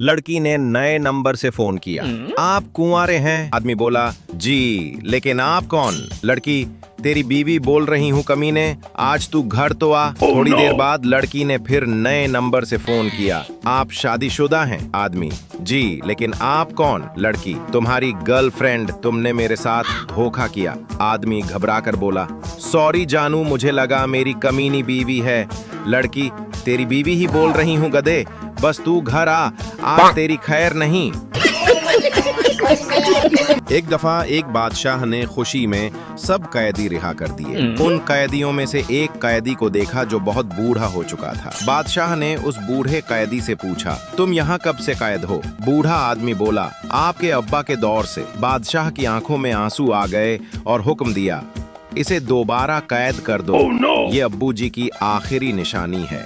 लड़की ने नए नंबर से फोन किया। आप कुंवारे हैं? आदमी बोला, जी, लेकिन आप कौन? लड़की, तेरी बीवी बोल रही हूँ कमीने, आज तू घर तो आ। थोड़ी देर बाद लड़की ने फिर नए नंबर से फोन किया। आप शादीशुदा हैं? आदमी, जी, लेकिन आप कौन? लड़की, तुम्हारी गर्लफ्रेंड, तुमने मेरे साथ धोखा किया। आदमी घबरा कर बोला, सॉरी जानू, मुझे लगा मेरी कमीनी बीवी है। लड़की, तेरी बीवी ही बोल रही हूँ गधे, बस तू घर आ, आज तेरी खैर नहीं। एक दफा एक बादशाह ने खुशी में सब कैदी रिहा कर दिए। उन कैदियों में से एक कैदी को देखा जो बहुत बूढ़ा हो चुका था। बादशाह ने उस बूढ़े कैदी से पूछा, तुम यहाँ कब से कैद हो? बूढ़ा आदमी बोला, आपके अब्बा के दौर से। बादशाह की आंखों में आंसू आ गए और हुक्म दिया, इसे दोबारा कैद कर दो। ये अब्बू जी की आखिरी निशानी है।